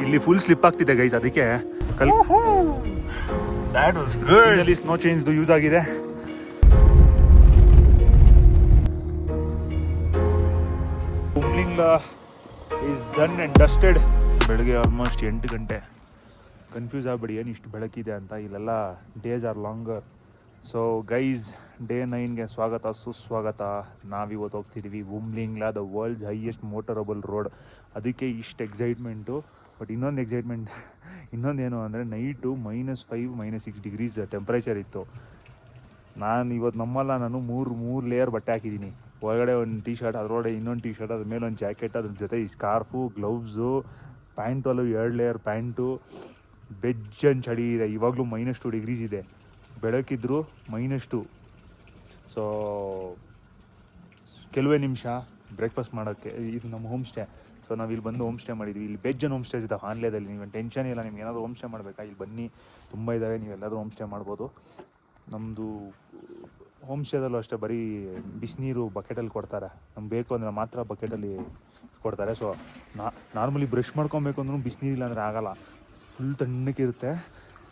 ಇಲ್ಲಿ full slip ಆಗ್ತಿದೆ guys, ಅದಕ್ಕೆ ದ್ಯಾಟ್ ವಾಸ್ ಗುಡ್. ಇಲ್ಲಿ ಸ್ನೋ ಚೇಂಜ್ ಯೂಸ್ ಆಗಿದೆ. Umlingla is done and dusted. ಬೆಳಗ್ಗೆ ಆಲ್ಮೋಸ್ಟ್ 8 ಗಂಟೆ. ಕನ್ಫ್ಯೂಸ್ ಆಗ್ಬಿಡಿ ಏನು ಇಷ್ಟು ಬೆಳಕಿದೆ ಅಂತ, ಇಲ್ಲೆಲ್ಲ days are longer. So guys, day 9ಗೆ ಸ್ವಾಗತ ಸುಸ್ವಾಗತ. ನಾವಿವತ್ತು ಹೋಗ್ತಿದ್ದೀವಿ Umlingla, the world's highest motorable road. ಅದಕ್ಕೆ ಇಷ್ಟು ಎಕ್ಸೈಟ್ಮೆಂಟು. ಬಟ್ ಇನ್ನೊಂದೇನು ಅಂದರೆ ನೈಟು -5 -6 ಡಿಗ್ರೀಸ್ ಟೆಂಪ್ರೇಚರ್ ಇತ್ತು. ನಾನು ಇವತ್ತು ನಾನು ಮೂರು ಲೇಯರ್ ಬಟ್ಟೆ ಹಾಕಿದ್ದೀನಿ. ಒಳಗಡೆ ಒಂದು ಟೀ ಶರ್ಟ್, ಅದರೊಳಗಡೆ ಇನ್ನೊಂದು ಟೀ ಶರ್ಟ್, ಅದ್ರ ಮೇಲೆ ಒಂದು ಜಾಕೆಟ್, ಅದ್ರ ಜೊತೆ ಈ ಸ್ಕಾರ್ಫು, ಗ್ಲೌಸು, ಪ್ಯಾಂಟಲ್ಲೂ 2 ಲೇಯರ್ ಪ್ಯಾಂಟು. ಬೆಜ್ಜನ್ ಚಳಿ ಇದೆ. ಇವಾಗಲೂ -2 ಡಿಗ್ರೀಸ್ ಇದೆ. ಬೆಳಕಿದ್ರು -2. ಸೊ ಕೆಲವೇ ನಿಮಿಷ ಬ್ರೇಕ್ಫಾಸ್ಟ್ ಮಾಡೋಕ್ಕೆ. ಇದು ನಮ್ಮ ಹೋಮ್ ಸ್ಟೇ. ಸೊ ನಾವು ಇಲ್ಲಿ ಬಂದು ಹೋಮ್ ಸ್ಟೇ ಮಾಡಿದ್ವಿ. ಇಲ್ಲಿ ಬೆಜ್ಜನ್ ಹೋಮ್ ಸ್ಟೇಸ್ ಇದ್ದಾವೆ ಆನ್ಲೈನಲ್ಲಿ. ನೀವು ಟೆನ್ಷನ್ ಇಲ್ಲ, ನಿಮ್ಗೆ ಏನಾದರೂ ಹೋಮ್ ಸ್ಟೇ ಮಾಡಬೇಕಾ ಇಲ್ಲಿ ಬನ್ನಿ, ತುಂಬ ಇದ್ದಾವೆ, ನೀವೆಲ್ಲರೂ ಹೋಮ್ ಸ್ಟೇ ಮಾಡ್ಬೋದು. ನಮ್ಮದು ಹೋಮ್ ಸ್ಟೇದಲ್ಲೂ ಅಷ್ಟೇ ಬರೀ ಬಿಸಿನೀರು ಬಕೆಟಲ್ಲಿ ಕೊಡ್ತಾರೆ. ನಮ್ಗೆ ಬೇಕು ಅಂದರೆ ಮಾತ್ರ ಬಕೆಟಲ್ಲಿ ಕೊಡ್ತಾರೆ. ಸೊ ನಾರ್ಮಲಿ ಬ್ರಷ್ ಮಾಡ್ಕೊಬೇಕು ಅಂದ್ರೂ ಬಿಸಿನೀರಿಲ್ಲ ಅಂದರೆ ಆಗೋಲ್ಲ, ಫುಲ್ ತಣ್ಣಕ್ಕಿರುತ್ತೆ.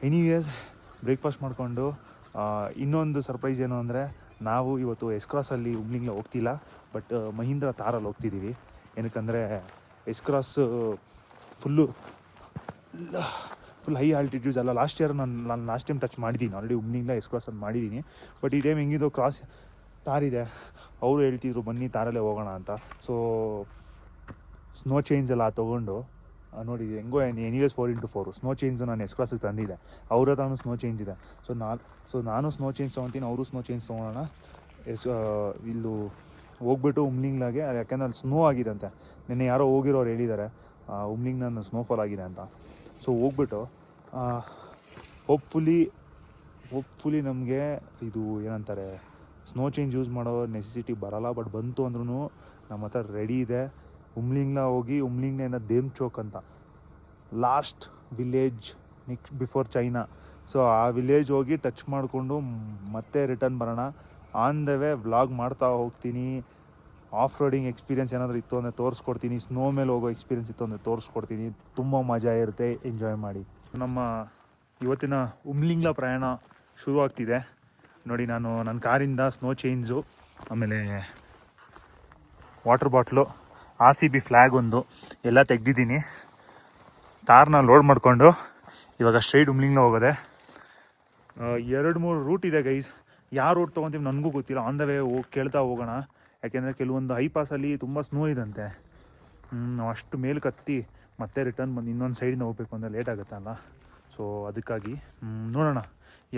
ಎನಿವೇಸ್ ಬ್ರೇಕ್ಫಾಸ್ಟ್ ಮಾಡಿಕೊಂಡು ಇನ್ನೊಂದು ಸರ್ಪ್ರೈಸ್ ಏನು ಅಂದರೆ, ನಾವು ಇವತ್ತು ಎಸ್ಕ್ರಾಸಲ್ಲಿ ಹುಮ್ಲಿಂಗ್ಲಾ ಹೋಗ್ತಿಲ್ಲ, ಬಟ್ ಮಹೀಂದ್ರ ತಾರಲ್ಲಿ ಹೋಗ್ತಿದ್ದೀವಿ. ಏನಕ್ಕಂದರೆ ಎಸ್ಕ್ರಾಸ್ ಫುಲ್ ಹೈ ಆಲ್ಟಿಟ್ಯೂಡ್ಸ್ ಅಲ್ಲ. ಲಾಸ್ಟ್ ಇಯರ್ ನಾನು ಲಾಸ್ಟ್ ಟೈಮ್ ಟಚ್ ಮಾಡಿದ್ದೀನಿ ಆಲ್ರೆಡಿ. ಹುಮ್ಲಿಂಗ್ಲಾ ಎಸ್ಕ್ರಾಸಲ್ಲಿ ಮಾಡಿದ್ದೀನಿ. ಬಟ್ ಈ ಟೈಮ್ ಹೆಂಗಿದ್ದು ಕ್ರಾಸ್ ತಾರಿದೆ. ಅವರು ಹೇಳ್ತಿದ್ರು ಬನ್ನಿ ತಾರಲ್ಲೇ ಹೋಗೋಣ ಅಂತ. ಸೊ ಸ್ನೋ ಚೇಂಜ್ ಎಲ್ಲ ತೊಗೊಂಡು ನೋಡಿ ಹೆಂಗೋ ಎನಿವೇಸ್ 4x4 ಸ್ನೋ ಚೇಂಜು ನಾನು ಎಸ್ಕ್ರಾಸಿಗೆ ತಂದಿದ್ದೆ. ಅವ್ರ ಹತ್ರನೂ ಸ್ನೋ ಚೇಂಜ್ ಇದೆ. ಸೊ ನಾನು ಸ್ನೋ ಚೇಂಜ್ ತೊಗೊತೀನಿ, ಅವರು ಸ್ನೋ ಚೇಂಜ್ ತೊಗೊಳೋಣ. ಇಲ್ಲೂ ಹೋಗ್ಬಿಟ್ಟು ಹುಮ್ಲಿಂಗ್ಲಾಗೆ, ಯಾಕೆಂದರೆ ಅಲ್ಲಿ ಸ್ನೋ ಆಗಿದೆ ಅಂತೆ. ನಿನ್ನೆ ಯಾರೋ ಹೋಗಿರೋರು ಹೇಳಿದ್ದಾರೆ ಹುಮ್ಲಿಂಗ್ನ ಸ್ನೋಫಾಲ್ ಆಗಿದೆ ಅಂತ. ಸೊ ಹೋಗ್ಬಿಟ್ಟು ಹೋಪ್ಫುಲಿ ನಮಗೆ ಇದು ಏನಂತಾರೆ ಸ್ನೋ ಚೇಂಜ್ ಯೂಸ್ ಮಾಡೋ ನೆಸೆಸಿಟಿ ಬರೋಲ್ಲ. ಬಟ್ ಬಂತು ಅಂದ್ರೂ ನಮ್ಮ ಹತ್ರ ರೆಡಿ ಇದೆ. ಹುಮ್ಲಿಂಗ್ಲಾ ಹೋಗಿ, ಹುಮ್ಲಿಂಗ್ಲಿಂದ ದೇಮ್ಚೋಕ್ ಅಂತ last village next before China. So ಆ ವಿಲೇಜ್ ಹೋಗಿ ಟಚ್ ಮಾಡಿಕೊಂಡು ಮತ್ತೆ ರಿಟರ್ನ್ ಬರೋಣ. ಆನ್ ದ ವೇ ವ್ಲಾಗ್ ಮಾಡ್ತಾ ಹೋಗ್ತೀನಿ. ಆಫ್ ರೋಡಿಂಗ್ ಎಕ್ಸ್ಪೀರಿಯೆನ್ಸ್ ಏನಾದರೂ ಇತ್ತು ಅಂದರೆ ತೋರಿಸ್ಕೊಡ್ತೀನಿ. ಸ್ನೋ ಮೇಲೆ ಹೋಗೋ ಎಕ್ಸ್ಪೀರಿಯೆನ್ಸ್ ಇತ್ತು ಅಂದರೆ ತೋರಿಸ್ಕೊಡ್ತೀನಿ. ತುಂಬ ಮಜಾ ಇರುತ್ತೆ, ಎಂಜಾಯ್ ಮಾಡಿ. ನಮ್ಮ ಇವತ್ತಿನ ಹುಮ್ಲಿಂಗ್ಲಾ ಪ್ರಯಾಣ ಶುರುವಾಗ್ತಿದೆ. ನೋಡಿ, ನಾನು ನನ್ನ ಕಾರಿಂದ ಸ್ನೋ ಚೇಂಜು, ಆಮೇಲೆ ವಾಟರ್ ಬಾಟ್ಲು, RCB ಫ್ಲ್ಯಾಗ್ ಒಂದು ಎಲ್ಲ ತೆಗ್ದಿದ್ದೀನಿ. ತಾರನ್ನ ಲೋಡ್ ಮಾಡಿಕೊಂಡು ಇವಾಗ ಸ್ಟ್ರೈಟ್ ಹುಮ್ಲಿಂಗ್ಲಾ ಹೋಗೋದೆ. 2-3 ರೂಟ್ ಇದೆ ಗೈಸ್. ಯಾವ ರೂಟ್ ತೊಗೊತೀವಿ ನನಗೂ ಗೊತ್ತಿಲ್ಲ. ಆನ್ ದ ವೇ ಕೇಳ್ತಾ ಹೋಗೋಣ. ಯಾಕೆಂದರೆ ಕೆಲವೊಂದು ಹೈ ಪಾಸಲ್ಲಿ ತುಂಬ ಸ್ನೋ ಇದಂತೆ. ನಾವು ಅಷ್ಟು ಮೇಲೆ ಕತ್ತಿ ಮತ್ತೆ ರಿಟರ್ನ್ ಬಂದು ಇನ್ನೊಂದು ಸೈಡಿಂದ ಹೋಗ್ಬೇಕು ಅಂದರೆ ಲೇಟ್ ಆಗುತ್ತಲ್ಲ. ಸೊ ಅದಕ್ಕಾಗಿ ನೋಡೋಣ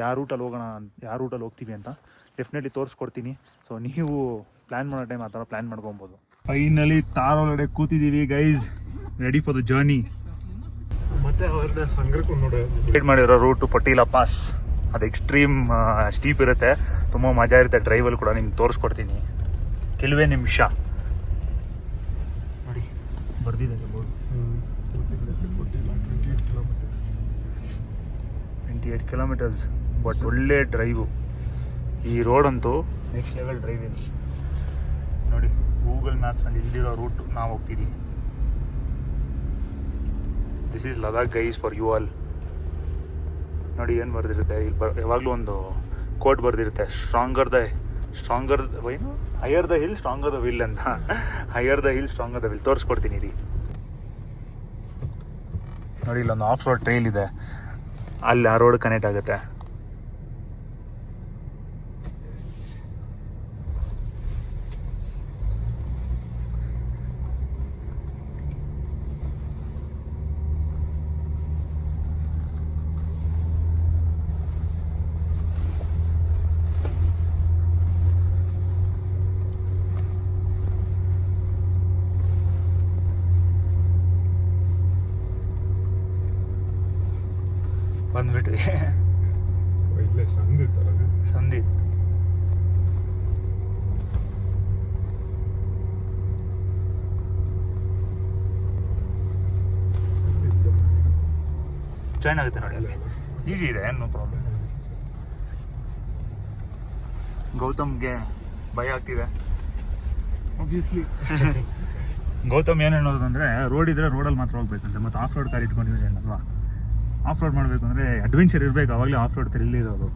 ಯಾವ ರೂಟಲ್ಲಿ ಹೋಗ್ತೀವಿ ಅಂತ ಡೆಫಿನೆಟ್ಲಿ ತೋರಿಸ್ಕೊಡ್ತೀನಿ. ಸೊ ನೀವು ಪ್ಲ್ಯಾನ್ ಮಾಡೋ ಟೈಮ್ ಆ ಥರ ಪ್ಲ್ಯಾನ್ ಮಾಡ್ಕೊಬೋದು. ಫೈನಲಿ ತಾರ್ ಒಳಗಡೆ ಕೂತಿದ್ದೀವಿ guys, ready for the journey. ಮತ್ತೆ ಅವ್ರನ್ನ ಸಂಗ್ರಹಕ್ಕೆ ವೇಟ್ ಮಾಡಿರೋ ರೂಟು ಫಟೀಲಾ ಪಾಸ್. ಅದು ಎಕ್ಸ್ಟ್ರೀಮ್ ಸ್ಟೀಪ್ ಇರುತ್ತೆ, ತುಂಬ ಮಜಾ ಇರುತ್ತೆ ಡ್ರೈವಲ್ಲಿ ಕೂಡ. ನಿಮ್ಗೆ ತೋರಿಸ್ಕೊಡ್ತೀನಿ ಕೆಲವೇ ನಿಮಿಷ. ನೋಡಿ ಬರ್ದಿದೆ 28 ಕಿಲೋಮೀಟರ್ಸ್. ಬಟ್ ಒಳ್ಳೆ ಡ್ರೈವು. ಈ ರೋಡಂತೂ ನೆಕ್ಸ್ಟ್ ಲೆವೆಲ್ ಡ್ರೈವ್ ಇದೆ. ನೋಡಿ ಗೂಗಲ್ ಮ್ಯಾಪ್ಸಲ್ಲಿ ಇಲ್ಲಿರೋ ರೂಟ್ ನಾವು ಹೋಗ್ತಿದ್ದೀವಿ. This is Ladakh guys for you all. ನೋಡಿ ಏನು ಬರೆದಿರುತ್ತೆ ಇಲ್ಲಿ, ಯಾವಾಗಲೂ ಒಂದು ಕೋಟ್ ಬರೆದಿರುತ್ತೆ, higher the hill stronger the will ಅಂತ. Higher the hill stronger the will ತೋರಿಸ್ಕೊಡ್ತೀನಿ ರೀ. ನೋಡಿ ಇಲ್ಲೊಂದು ಆಫ್ ರೋಡ್ ಟ್ರೈಲ್ ಇದೆ, ಅಲ್ಲಿ ಆ ರೋಡ್ ಕನೆಕ್ಟ್ ಆಗುತ್ತೆ. ಬಂದ್ಬಿಟ್ರಿ. ಸಂಧಿ ಜಾಯ್ನ್ ಆಗುತ್ತೆ ನೋಡಿ, ಅಲ್ಲಿ ಈಸಿ ಇದೆ, ಏನು ಪ್ರಾಬ್ಲಮ್. ಗೌತಮ್ಗೆ ಭಯ ಆಗ್ತಿದೆ ಆಬ್ವಿಯಸ್ಲಿ. ಗೌತಮ್ ಏನು ಹೇಳೋದು ಅಂದರೆ ರೋಡ್ ಇದ್ದರೆ ರೋಡಲ್ಲಿ ಮಾತ್ರ ಹೋಗ್ಬೇಕಂತೆ, ಮತ್ತು ಆಫ್ ರೋಡ್ ಕಾರ್ ಇಟ್ಕೊಂಡು ಯೂಸ್ ಏನಲ್ವಾ. ಆಫ್ ರೋಡ್ ಮಾಡಬೇಕು ಅಂದರೆ ಅಡ್ವೆಂಚರ್ ಇರಬೇಕು, ಆವಾಗಲೇ ಆಫ್ ರೋಡ್ ಇರೋದು.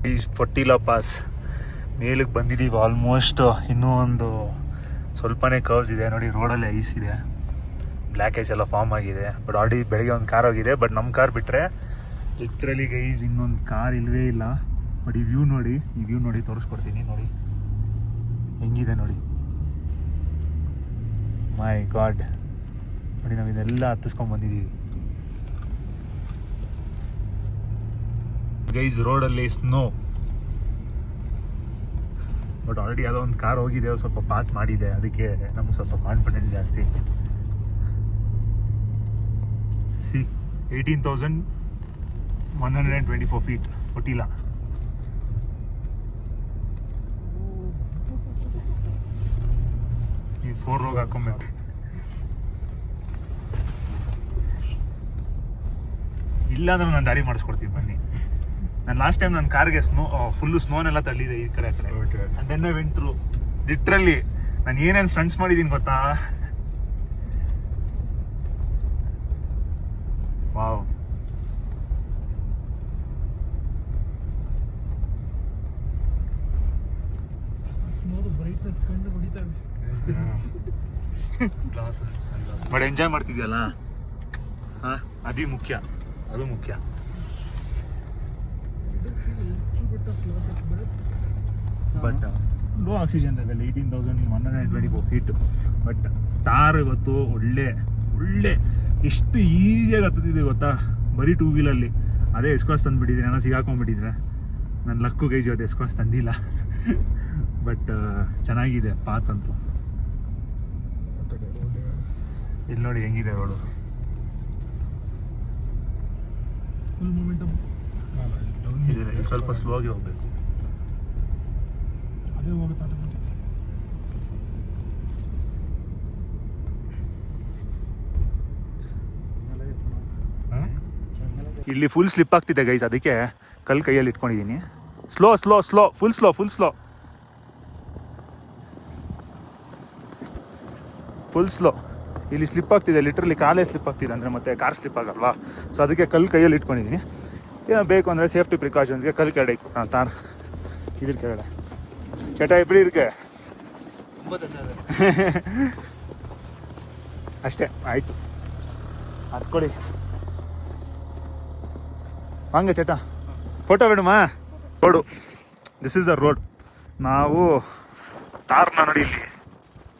ಈ ಫೊಟ್ಟಿಲಾ ಪಾಸ್ ಮೇಲಕ್ಕೆ ಬಂದಿದ್ದೀವಿ ಆಲ್ಮೋಸ್ಟ್. ಇನ್ನೂ ಒಂದು ಸ್ವಲ್ಪನೇ ಕರ್ವ್ಸ್ ಇದೆ ನೋಡಿ, ರೋಡಲ್ಲಿ ಐಸ್ ಇದೆ, ಬ್ಲ್ಯಾಕ್ ಐಸ್ ಎಲ್ಲ ಫಾರ್ಮ್ ಆಗಿದೆ. ಬಟ್ ಆಲ್ರೆಡಿ ಬೆಳಗ್ಗೆ ಒಂದು ಕಾರ್ ಹೋಗಿದೆ. ಬಟ್ ನಮ್ಮ ಕಾರ್ ಬಿಟ್ಟರೆ ಲಿಟ್ರಲಿ ಗೈಸ್ ಇನ್ನೊಂದು ಕಾರ್ ಇಲ್ಲವೇ ಇಲ್ಲ. ಬಟ್ ಈ ವ್ಯೂ ನೋಡಿ ತೋರಿಸ್ಕೊಡ್ತೀನಿ ನೋಡಿ ಹೆಂಗಿದೆ ನೋಡಿ. ಮೈ ಗಾಡ್ ನೋಡಿ, ನಾವು ಇದೆಲ್ಲ ಹತ್ತಿಸ್ಕೊಂಡು ಬಂದಿದ್ದೀವಿ ಗೈಸ್. ರೋಡಲ್ಲಿ ಸ್ನೋ. ಬಟ್ ಆಲ್ರೆಡಿ ಯಾವುದೋ ಒಂದು ಕಾರ್ ಹೋಗಿದೆ, ಸ್ವಲ್ಪ ಪಾಸ್ ಮಾಡಿದೆ, ಅದಕ್ಕೆ ನಮಗೆ ಸ್ವಲ್ಪ ಕಾನ್ಫಿಡೆನ್ಸ್ ಜಾಸ್ತಿ. ಸಿ 18,124 ಫೀಟ್ ಫೊಟ್ಟಿಲಾ. ಈ 4 ರೋಗ್ ಹಾಕೊಬೇಕು. ಇಲ್ಲಾಂದ್ರೆ ನಾನು ದಾರಿ ಮಾಡಿಸ್ಕೊಡ್ತೀನಿ ಬನ್ನಿ. ನಾನು ಲಾಸ್ಟ್ ಟೈಮ್ ನನ್ನ ಕಾರ್ಗೆ ಫುಲ್ಲು ಸ್ನೋನೆಲ್ಲ ತಳ್ಳಿದೆ ಈ ಕಡೆ ಅದನ್ನೇ ವೆಂಟ್ರು. ಲಿಟ್ರಲಿ ನಾನು ಏನೇನು ಸ್ಟಂಟ್ಸ್ ಮಾಡಿದ್ದೀನಿ ಗೊತ್ತಾ. ವಾವ್. ಬಟ್ ಎಂಜಾಯ್ ಮಾಡ್ತಿದ್ಯಲ್ಲ, ಹಾಂ ಅದು ಮುಖ್ಯ. But low oxygen level 18,124 feet. But Thar ಇವತ್ತು ಒಳ್ಳೆ ಎಷ್ಟು ಈಸಿಯಾಗಿ ಹತ್ತಿದೆ ಗೊತ್ತಾ, ಬರೀ 2 ವೀಲಲ್ಲಿ. ಅದೇ ಎಸ್ಕ್ವಾಸ್ ತಂದುಬಿಟ್ಟಿದ್ದೀನಿ, ನಾನು ಸಿಗಾಕೊಂಡ್ಬಿಟ್ಟಿದ್ರೆ. ನನ್ನ ಲಕ್ಕು ಗೈಸ್ ಇವತ್ತು ಎಸ್ಕ್ವಾಸ್ ತಂದಿಲ್ಲ. ಬಟ್ ಚೆನ್ನಾಗಿದೆ ಪಾತ್ ಅಂತೂ. ಇಲ್ಲಿ ನೋಡಿ ಹೆಂಗಿದೆ ರೋಡು, ಫುಲ್ ಮೂಮೆಂಟಮ್. ಇಲ್ಲಿ ಸ್ವಲ್ಪ ಸ್ಲೋ ಆಗಿ ಹೋಗ್ಬೇಕು. ಅದೇ ಹೋಗುತ್ತೆ ಆಟೋಮೆಟಿಕ್. ಇಲ್ಲಿ ಫುಲ್ ಸ್ಲಿಪ್ ಆಗ್ತಿದೆ ಗೈಸ್, ಅದಕ್ಕೆ ಕಲ್ಲು ಕೈಯಲ್ಲಿ ಇಟ್ಕೊಂಡಿದ್ದೀನಿ. Slow full slow. ಇಲ್ಲಿ ಸ್ಲಿಪ್ ಆಗ್ತಿದೆ, ಲಿಟ್ರಲಿ ಕಾಲೇ ಸ್ಲಿಪ್ ಆಗ್ತಿದೆ ಅಂದರೆ ಮತ್ತೆ ಕಾರ್ ಸ್ಲಿಪ್ ಆಗಲ್ವಾ. ಸೊ ಅದಕ್ಕೆ ಕಲ್ಲು ಕೈಯಲ್ಲಿ ಇಟ್ಕೊಂಡಿದ್ದೀನಿ. ಏನೋ ಬೇಕು ಅಂದರೆ ಸೇಫ್ಟಿ ಪ್ರಿಕಾಷನ್ಸ್ಗೆ ಕಲ್ಲು ಕೆಳಗಡೆ ತಾರ್ ಇದ್ರ ಕೆಳಗಡೆ ಚಟ ಇಬ್ಬರು ಇರ್ಕೆ ಅಷ್ಟೇ ಆಯಿತು. ಹತ್ಕೊಳ್ಳಿ ಹಂಗೆ ಚಟ. ಫೋಟೋ ಬಿಡುಮಾ. Road, this is the road. ನಾವು ತಾರ್ನ ನೋಡಿ ಇಲ್ಲಿ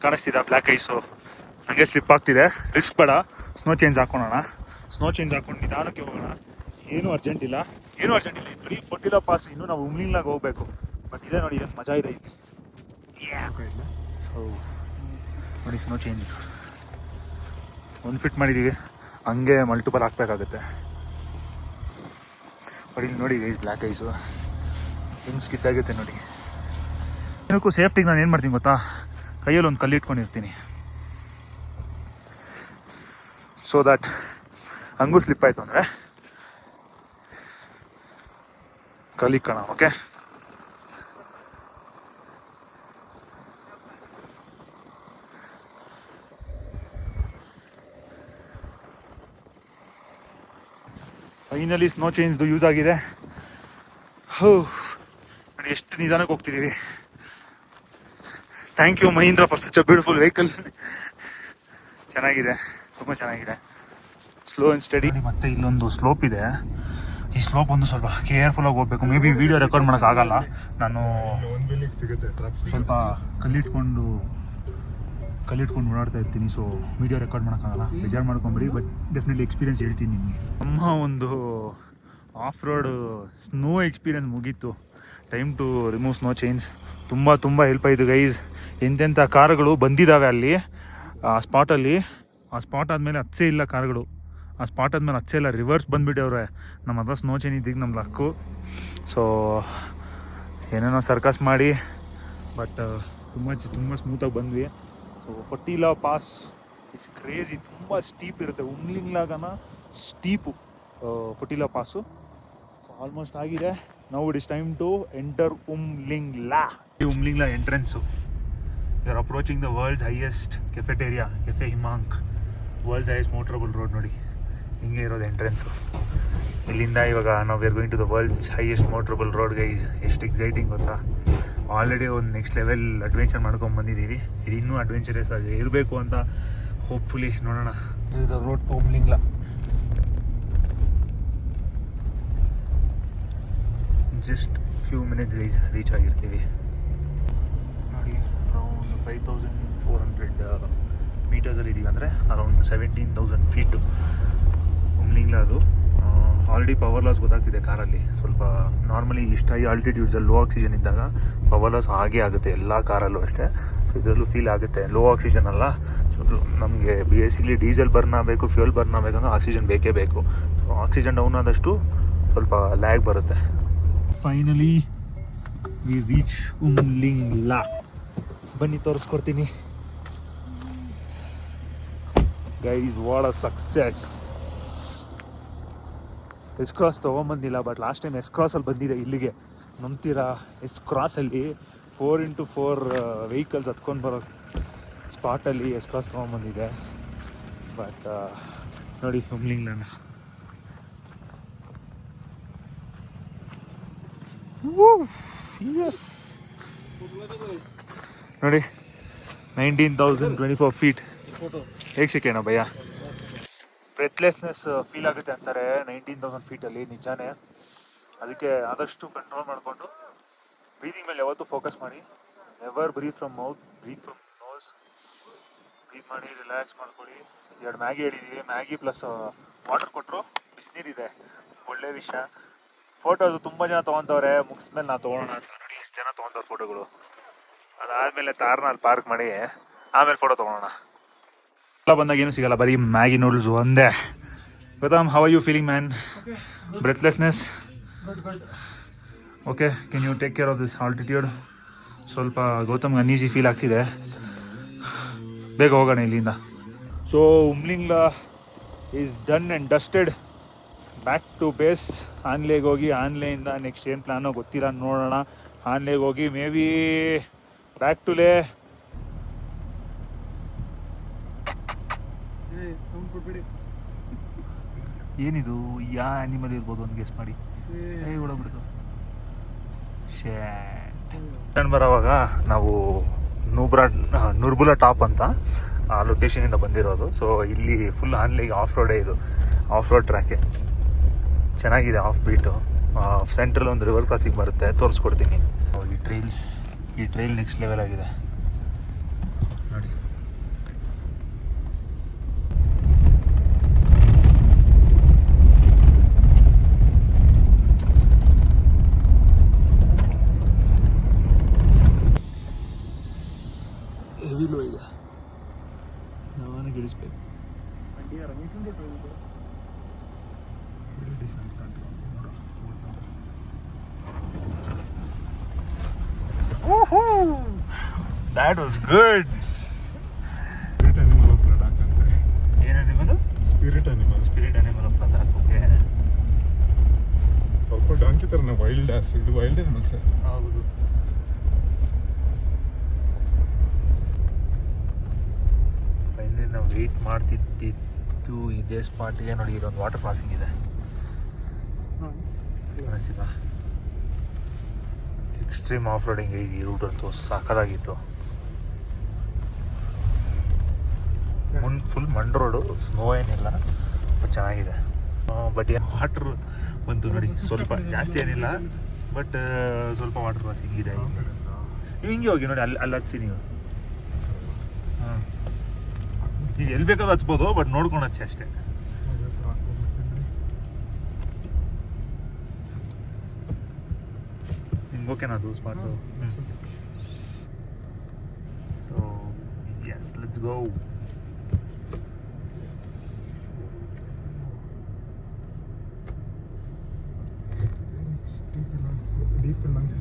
ಕಾಣಿಸ್ತಿದೆ, ಬ್ಲ್ಯಾಕ್ ಐಸು ಹಂಗೆ ಸ್ಲಿಪ್ ಆಗ್ತಿದೆ. ರಿಸ್ಕ್ ಬೇಡ, ಸ್ನೋ ಚೇಂಜ್ ಹಾಕೋಣ. ಸ್ನೋ ಚೇಂಜ್ ಹಾಕೊಂಡು ನಿಧಾನಕ್ಕೆ ಹೋಗೋಣ. ಏನೂ ಅರ್ಜೆಂಟ್ ಇಲ್ಲ. ನೋಡಿ ಫೊಟ್ಟಿಲಾ ಪಾಸ್ ಇನ್ನೂ ನಾವು ಉಮ್ಲಿಂಗ್ಲಾಗ ಹೋಗ್ಬೇಕು. ಬಟ್ ಇದೆ ನೋಡಿ, ಏನು ಮಜಾ ಇದೆ ಇಲ್ಲಿ. ನೋಡಿ ಸ್ನೋ ಚೇಂಜ್ ಒಂದು ಫಿಟ್ ಮಾಡಿದ್ದೀವಿ, ಹಂಗೆ ಮಲ್ಟಿಪಲ್ ಹಾಕ್ಬೇಕಾಗುತ್ತೆ. ಬಟ್ ಇಲ್ಲಿ ನೋಡಿ ಗೈಸ್ ಬ್ಲ್ಯಾಕ್ ಐಸು ಹೆಂಗೆ ಸ್ಕಿಟ್ ಆಗುತ್ತೆ ನೋಡಿ. ಏನಕ್ಕೂ ಸೇಫ್ಟಿಗೆ ನಾನು ಏನು ಮಾಡ್ತೀನಿ ಗೊತ್ತಾ, ಕೈಯಲ್ಲಿ ಒಂದು ಕಲ್ಲು ಇಟ್ಕೊಂಡಿರ್ತೀನಿ. ಸೊ ದ್ಯಾಟ್ ಹಂಗೂ ಸ್ಲಿಪ್ ಆಯಿತು ಅಂದರೆ ಕಲಿಕೋಣ. ಓಕೆ, ಫೈನಲಿ ಸ್ನೋ ಚೇಂಜ್ದು ಯೂಸ್ ಆಗಿದೆ. ನೋಡಿ ಎಷ್ಟು ನಿಧಾನಕ್ಕೆ ಹೋಗ್ತಿದ್ದೀವಿ. Thank you Mahindra for such a beautiful vehicle. ಚೆನ್ನಾಗಿದೆ, ತುಂಬ ಚೆನ್ನಾಗಿದೆ. Slow and steady. ಮತ್ತೆ ಇಲ್ಲೊಂದು ಸ್ಲೋಪ್ ಇದೆ. ಈ ಸ್ಲೋಪ್ ಒಂದು ಸ್ವಲ್ಪ ಕೇರ್ಫುಲ್ಲಾಗಿ ಹೋಗ್ಬೇಕು. ಮೇ ಬಿ ವಿಡಿಯೋ ರೆಕಾರ್ಡ್ ಮಾಡೋಕ್ಕಾಗಲ್ಲ, ನಾನು ಸ್ವಲ್ಪ ಕಲ್ಲಿಟ್ಕೊಂಡು ಓಡಾಡ್ತಾ ಇರ್ತೀನಿ. ಸೊ ವಿಡಿಯೋ ರೆಕಾರ್ಡ್ ಮಾಡೋಕ್ಕಾಗಲ್ಲ, ಬೇಜಾರು ಮಾಡ್ಕೊಂಬಿಡಿ. ಬಟ್ ಡೆಫಿನೆಟ್ಲಿ ಎಕ್ಸ್ಪೀರಿಯನ್ಸ್ ಹೇಳ್ತೀನಿ ನಿಮಗೆ. ನಮ್ಮ ಒಂದು ಆಫ್ ರೋಡ್ ಸ್ನೋ ಎಕ್ಸ್ಪೀರಿಯನ್ಸ್ ಮುಗೀತು. Time to remove snow change. ತುಂಬ ಹೆಲ್ಪ್ ಆಯಿತು ಗೈಸ್. ಎಂತೆಂಥ ಕಾರುಗಳು ಬಂದಿದ್ದಾವೆ ಅಲ್ಲಿ ಆ ಸ್ಪಾಟಲ್ಲಿ. ಆ ಸ್ಪಾಟ್ ಆದಮೇಲೆ ಹಚ್ಚೇ ಇಲ್ಲ ಕಾರುಗಳು. ಆ ಸ್ಪಾಟ್ ಆದಮೇಲೆ ಹಚ್ಚೇ ಇಲ್ಲ, ರಿವರ್ಸ್ ಬಂದುಬಿಟ್ಟವ್ರೆ. ನಮ್ಮ ಹತ್ರ ಸ್ನೋ ಚೇಂಜ್ ಇದ್ದಿದ್ದು ನಮ್ಮ ಲಕ್ಕು. ಸೊ ಏನೇನೋ ಸರ್ಕಸ್ ಮಾಡಿ ಬಟ್ ತುಂಬ ಸ್ಮೂತಾಗಿ ಬಂದ್ವಿ. So Photila pass is crazy, ತುಂಬ ಸ್ಟೀಪ್ ಇರುತ್ತೆ. ಉಮ್ಲಿಂಗ್ಲಾಗನ steep Photila pass. So almost ಆಗಿದೆ. Now it is time to enter Umlingla. ಈ Umlingla entrance you are approaching the world's highest cafeteria cafe Himank. World's highest motorable road ನೋಡಿ, ಹಿಂಗೆ ಇರೋದು ಎಂಟ್ರೆನ್ಸು. ಇಲ್ಲಿಂದ ಇವಾಗ ನಾವು we are going to the world's highest motorable road guys. ಎಷ್ಟು ಎಕ್ಸೈಟಿಂಗ್ ಗೊತ್ತಾ. ಆಲ್ರೆಡಿ ಒಂದು ನೆಕ್ಸ್ಟ್ ಲೆವೆಲ್ ಅಡ್ವೆಂಚರ್ ಮಾಡ್ಕೊಂಡು ಬಂದಿದ್ದೀವಿ. ಇದು ಇನ್ನೂ ಅಡ್ವೆಂಚರಸ್ ಆಗಿ ಇರಬೇಕು ಅಂತ ಹೋಪ್ಫುಲಿ ನೋಡೋಣ. This is the road to Umlingla. Just few minutes reach ಆಗಿರ್ತೀವಿ ನೋಡಿ. ಅರೌಂಡ್ 5400 ಮೀಟರ್ಸಲ್ಲಿ ಇದ್ದೀವಿ, ಅಂದರೆ ಅರೌಂಡ್ 17,000 ಫೀಟು ಉಮ್ಲಿಂಗ್ಲಾ. ಅದು ಆಲ್ರೆಡಿ ಪವರ್ ಲಾಸ್ ಗೊತ್ತಾಗ್ತಿದೆ ಕಾರಲ್ಲಿ ಸ್ವಲ್ಪ. ನಾರ್ಮಲಿ ಇಷ್ಟ ಹೈ ಆಲ್ಟಿಟ್ಯೂಡ್ಸಲ್ಲಿ ಲೋ ಆಕ್ಸಿಜನ್ ಇದ್ದಾಗ ಪವರ್ ಲಾಸ್ ಆಗೇ ಆಗುತ್ತೆ ಎಲ್ಲ ಕಾರಲ್ಲೂ ಅಷ್ಟೇ. ಸೊ ಇದರಲ್ಲೂ ಫೀಲ್ ಆಗುತ್ತೆ. ಲೋ ಆಕ್ಸಿಜನ್ ಅಲ್ಲ, ಸೊ ನಮಗೆ ಬೇಸಿಕ್ಲಿ ಡೀಸೆಲ್ ಬರ್ನ್ ಆಗಬೇಕು, ಫ್ಯೂಯಲ್ ಬರ್ನ್ ಆಗಬೇಕಂದ್ರೆ ಆಕ್ಸಿಜನ್ ಬೇಕೇ ಬೇಕು. ಸೊ ಆಕ್ಸಿಜನ್ ಡೌನ್ ಆದಷ್ಟು ಸ್ವಲ್ಪ ಲ್ಯಾಗ್ ಬರುತ್ತೆ. Finally we reach Umlingla. ಬನ್ನಿ ತೋರಿಸ್ಕೊಡ್ತೀನಿ guys. What a success. S Cross ತೊಗೊಂಬಂದಿಲ್ಲ, ಬಟ್ ಲಾಸ್ಟ್ ಟೈಮ್ ಎಸ್ ಕ್ರಾಸಲ್ಲಿ ಬಂದಿದೆ ಇಲ್ಲಿಗೆ. ನಂಬ್ತೀರಾ? ಎಸ್ ಕ್ರಾಸಲ್ಲಿ 4x4 ವೆಹಿಕಲ್ಸ್ ಹತ್ಕೊಂಡು ಬರೋ ಸ್ಪಾಟಲ್ಲಿ ಎಸ್ ಕ್ರಾಸ್ ತೊಗೊಂಬಂದಿದೆ. ಬಟ್ ನೋಡಿ ಉಮ್ಲಿಂಗ್ಲಾನ ಎಸ್ ನೋಡಿ 19,024 ಫೀಟ್. ಹೇಗೆ ಸಿಕ್ಕೇನೋ ಭಯ್ಯ. ಬ್ರೆತ್ಲೆಸ್ನೆಸ್ ಫೀಲ್ ಆಗುತ್ತೆ ಅಂತಾರೆ 19,000 ಫೀಟಲ್ಲಿ. ನಿಜಾನೇ. ಅದಕ್ಕೆ ಆದಷ್ಟು ಕಂಟ್ರೋಲ್ ಮಾಡಿಕೊಂಡು ಬ್ರೀದಿಂಗ್ ಮೇಲೆ ಯಾವತ್ತೂ ಫೋಕಸ್ ಮಾಡಿ. Never breathe from mouth, breathe from nose. Breathe ಮಾಡಿ ರಿಲ್ಯಾಕ್ಸ್ ಮಾಡ್ಕೊಳ್ಳಿ. 2 ಮ್ಯಾಗಿ ಹೇಳಿದ್ದೀವಿ, ಮ್ಯಾಗಿ ಪ್ಲಸ್ ವಾಟರ್ ಕೊಟ್ಟರು. ಬಿಸಿನೀರಿದೆ, ಒಳ್ಳೆ ವಿಷಯ. ಫೋಟೋಸು ತುಂಬ ಜನ ತೊಗೊತವ್ರೆ. ಮುಗಿಸ್ಮೇಲೆ ನಾವು ತೊಗೊಳೋಣ ಅಂತ. ನೋಡಿ ಎಷ್ಟು ಜನ ತೊಗೊತಾರೆ ಫೋಟೋಗಳು. ಅದಾದಮೇಲೆ ತಾರನ ಅಲ್ಲಿ ಪಾರ್ಕ್ ಮಾಡಿ ಆಮೇಲೆ ಫೋಟೋ ತೊಗೊಳೋಣ. ಎಲ್ಲ ಬಂದಾಗ ಏನೂ ಸಿಗಲ್ಲ, ಬರೀ ಮ್ಯಾಗಿ ನೂಡಲ್ಸ್ ಒಂದೇ. Pratham, how are you feeling man? Breathlessness okay. Can you take care of this altitude? ಸ್ವಲ್ಪ ಗೌತಮ್ಗೆ ಅನ್ಈಸಿ ಫೀಲ್ ಆಗ್ತಿದೆ. ಬೇಗ ಹೋಗೋಣ ಇಲ್ಲಿಂದ. So Umlingla is done and dusted. Back to base. ಆನ್ಲೇಗೆ ಹೋಗಿ ಆನ್ಲೆಯಿಂದ ನೆಕ್ಸ್ಟ್ ಏನು ಪ್ಲ್ಯಾನೋ ಗೊತ್ತಿಲ್ಲ, ನೋಡೋಣ. ಆನ್ಲೇಗೆ ಹೋಗಿ ಮೇ ಬಿ ಬ್ಯಾಕ್ ಟು ಲೇ. ಏನಿದು? ಯಾ ಆ್ಯನಿಮಲ್ ಇರ್ಬೋದು ಒಂದು ಗೆಸ್ ಮಾಡಿ. ಹೊಡಬಿಡ್ತು. ಶೇ ಬರೋವಾಗ ನಾವು ನುರ್ಬುಲಾ ಟಾಪ್ ಅಂತ ಆ ಲೊಕೇಶನಿಂದ ಬಂದಿರೋದು. ಸೊ ಇಲ್ಲಿ ಫುಲ್ ಆನ್ಲಿಗೆ ಆಫ್ ರೋಡೇ. ಇದು ಆಫ್ ರೋಡ್ ಟ್ರ್ಯಾಕೆ ಚೆನ್ನಾಗಿದೆ. ಆಫ್ ಬೀಟು ಸೆಂಟ್ರಲ್ ಒಂದು ರಿವರ್ ಕ್ರಾಸಿಂಗ್ ಬರುತ್ತೆ, ತೋರಿಸ್ಕೊಡ್ತೀನಿ. ಈ ಟ್ರೈಲ್ ನೆಕ್ಸ್ಟ್ ಲೆವೆಲ್ ಆಗಿದೆ ನೋಡಿ. ಹೆವಿ ಲೋ ಇದೆ, ನಾನು ಗಿಳಿಸ್ಬೇಕು. That was good. Spirit animal of Ladakh ಅಂತ. ಏನದು? Spirit animal of Ladakh. Okay. ಸ್ವಲ್ಪ ಡಾಂಕಿ ಥರನೇ ವೈಲ್ಡ್ ಆಸ್. ಇದು ವೈಲ್ಡ್ ಅನಿಮಲ್ಸ್. ಹೌದು. ಫೈನಲಿ ನಾವು ವೆಯ್ಟ್ ಮಾಡ್ತಿದ್ದು ಇದೇ ಸ್ಪಾಟಿಗೆ. ನೋಡಿ, ಇದೊಂದು ವಾಟರ್ ಕ್ರಾಸಿಂಗ್ ಇದೆ, ಅನಿಸ್ತಿಲ್ಲ? ಎಕ್ಸ್ಟ್ರೀಮ್ ಆಫ್ ರೋಡಿಂಗ್ ಈ ರೂಟ್ ಅಂತೂ ಸಾಕಾಗಿತ್ತು. ಫುಲ್ ಮಂಡ್ ರೋಡು, ಸ್ನೋ ಏನಿಲ್ಲ, ಬಟ್ ಚೆನ್ನಾಗಿದೆ. ಬಟ್ ಏನು ವಾಟ್ರ್ ಬಂತು ನೋಡಿ, ಸ್ವಲ್ಪ ಜಾಸ್ತಿ ಏನಿಲ್ಲ, ಬಟ್ ಸ್ವಲ್ಪ ವಾಟರ್ ಕ್ರಾಸಿಂಗ್ ಇದೆ. ನೀವು ಹಿಂಗೆ ಹೋಗಿ ನೋಡಿ, ಅಲ್ಲಿ ಹಚ್ಚಿ ನೀವು. ಹಾಂ, ನೀವು ಎಲ್ಲಿ ಬೇಕಾದ್ರೂ ಹಚ್ಬೋದು, ಬಟ್ ನೋಡ್ಕೊಂಡು ಹಚ್ಚಿ ಅಷ್ಟೇ. ನಿಮ್ಗೆ ಓಕೆನಾ ಅದು spot? So yes, let's go.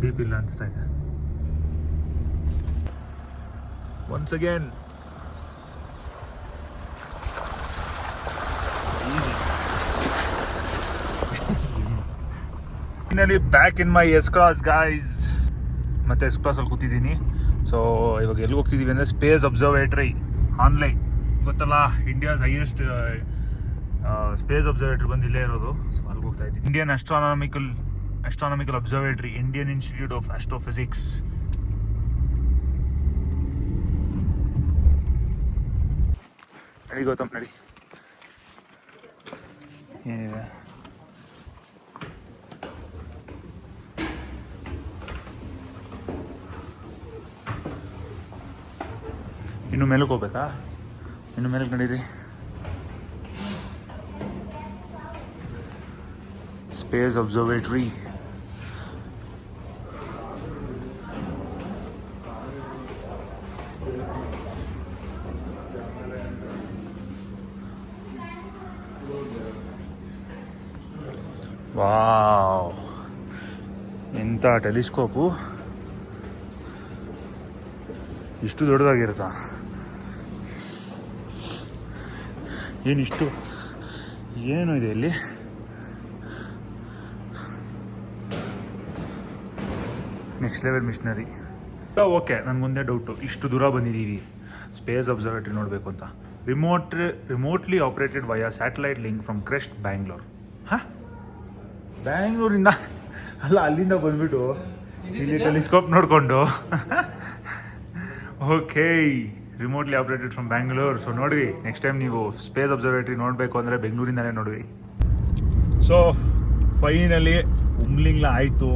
Deep ಇಲ್ಲ ಅನಿಸ್ತಾ ಇದೆ. Once again finally back in my S cross guys. ಮತ್ತೆ ಎಸ್ ಕ್ರಾಸಲ್ಲಿ ಕೂತಿದ್ದೀನಿ. ಸೊ ಇವಾಗ ಎಲ್ಲಿಗೆ ಹೋಗ್ತಿದ್ದೀವಿ ಅಂದರೆ ಸ್ಪೇಸ್ ಅಬ್ಸರ್ವೇಟ್ರಿ ಆನ್ಲೈನ್, ಗೊತ್ತಲ್ಲ, ಇಂಡಿಯಾಸ್ ಹೈಯೆಸ್ಟ್ ಸ್ಪೇಸ್ ಅಬ್ಸರ್ವೇಟ್ರಿ ಬಂದು ಇಲ್ಲೇ ಇರೋದು. ಸೊ ಅಲ್ಲಿಗೆ ಹೋಗ್ತಾ ಇದ್ದೀವಿ. Indian astronomical observatory, Indian institute of astrophysics. ನಡಿ ಗೌತಮ್ ನಡಿ. ಏನಿದೆ ಇನ್ನು ಮೇಲಕ್ಕೆ ಹೋಗ್ಬೇಕಾ? ಇನ್ನು ಮೇಲಕ್ಕೆ ನಡೀರಿ. Space observatory. ವಾವ್, ಎಂಥ ಟೆಲಿಸ್ಕೋಪು, ಇಷ್ಟು ದೊಡ್ಡದಾಗಿರುತ್ತಾ? ಏನಿಷ್ಟು ಏನೇನೋ ಇದೆ ಇಲ್ಲಿ. Next level machinery. ಓಕೆ, ನನಗೊಂದೇ ಡೌಟು, ಇಷ್ಟು ದೂರ ಬಂದಿದ್ದೀವಿ ಸ್ಪೇಸ್ ಅಬ್ಸರ್ವೇಟ್ರಿ ನೋಡಬೇಕು ಅಂತ. Remotely operated via satellite link from CREST Bangalore. ಹಾಂ, ಬ್ಯಾಂಗ್ಳೂರಿಂದ ಅಲ್ಲ, ಅಲ್ಲಿಂದ ಬಂದ್ಬಿಟ್ಟು ಇಲ್ಲಿ ಟೆಲಿಸ್ಕೋಪ್ ನೋಡಿಕೊಂಡು okay, remotely operated from Bangalore. So ನೋಡ್ರಿ, ನೆಕ್ಸ್ಟ್ ಟೈಮ್ ನೀವು ಸ್ಪೇಸ್ ಅಬ್ಸರ್ವೇಟ್ರಿ ನೋಡಬೇಕು ಅಂದರೆ ಬೆಂಗಳೂರಿಂದಲೇ ನೋಡ್ರಿ. ಸೊ ಫೈನಲಿ ಉಮ್ಲಿಂಗ್ಲ ಆಯಿತು.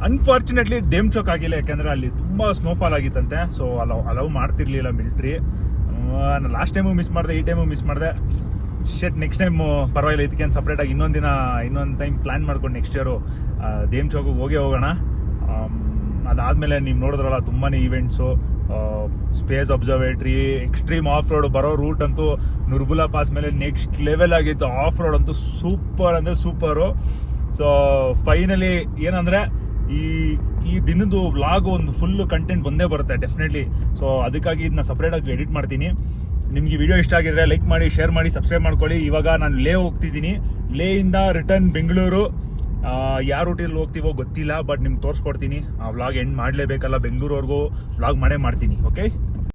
ಅನ್ಫಾರ್ಚುನೇಟ್ಲಿ ಡೇಮ್ ಚೌಕ್ ಆಗಿಲ್ಲ, ಯಾಕೆಂದರೆ ಅಲ್ಲಿ ತುಂಬ ಸ್ನೋಫಾಲ್ ಆಗಿತ್ತಂತೆ. ಸೊ ಅಲವ್ ಮಾಡ್ತಿರ್ಲಿಲ್ಲ ಮಿಲ್ಟ್ರಿ. ನಾನು ಲಾಸ್ಟ್ ಟೈಮು ಮಿಸ್ ಮಾಡಿದೆ, ಈ ಟೈಮು ಮಿಸ್ ಮಾಡಿದೆ. ನೆಕ್ಸ್ಟ್ ಟೈಮ್ ಪರವಾಗಿಲ್ಲ, ಇದಕ್ಕೇನು ಸಪ್ರೇಟಾಗಿ ಇನ್ನೊಂದು ಟೈಮ್ ಪ್ಲ್ಯಾನ್ ಮಾಡ್ಕೊಂಡು ನೆಕ್ಸ್ಟ್ ಇಯರು ಡೇಮ್ ಚೌಕಿಗೆ ಹೋಗೋಣ. ಅದಾದಮೇಲೆ ನೀವು ನೋಡಿದ್ರಲ್ಲ ತುಂಬಾ events, space observatory, extreme off road ಬರೋ ರೂಟ್ ಅಂತೂ ನುರ್ಬುಲಾ ಪಾಸ್ ಮೇಲೆ ನೆಕ್ಸ್ಟ್ ಲೆವೆಲ್ ಆಗಿತ್ತು. ಆಫ್ ರೋಡ್ ಅಂತೂ ಸೂಪರ್ ಅಂದರೆ ಸೂಪರು. ಸೊ ಫೈನಲಿ ಏನಂದರೆ ಈ ದಿನದ್ದು ವ್ಲಾಗ್ ಒಂದು ಫುಲ್ ಕಂಟೆಂಟ್ ಬಂದೇ ಬರುತ್ತೆ ಡೆಫಿನೆಟ್ಲಿ. ಸೊ ಅದಕ್ಕಾಗಿ ಇದನ್ನ ಸಪ್ರೇಟಾಗಿ ಎಡಿಟ್ ಮಾಡ್ತೀನಿ. ನಿಮಗೆ ವಿಡಿಯೋ ಇಷ್ಟ ಆಗಿದ್ರೆ ಲೈಕ್ ಮಾಡಿ, ಶೇರ್ ಮಾಡಿ, ಸಬ್ಸ್ಕ್ರೈಬ್ ಮಾಡ್ಕೊಳ್ಳಿ. ಇವಾಗ ನಾನು ಲೇ ಹೋಗ್ತಿದ್ದೀನಿ. ಲೇಯಿಂದ ರಿಟರ್ನ್ ಬೆಂಗಳೂರು. ಯಾವ ರೂಟಲ್ಲಿ ಹೋಗ್ತೀವೋ ಗೊತ್ತಿಲ್ಲ, ಬಟ್ ನಿಮ್ಗೆ ತೋರಿಸ್ಕೊಡ್ತೀನಿ. ಆ ವ್ಲಾಗ್ ಎಂಡ್ ಮಾಡಲೇಬೇಕಲ್ಲ, ಬೆಂಗಳೂರವರೆಗೂ ವ್ಲಾಗ್ ಮಾಡೇ ಮಾಡ್ತೀನಿ. ಓಕೆ.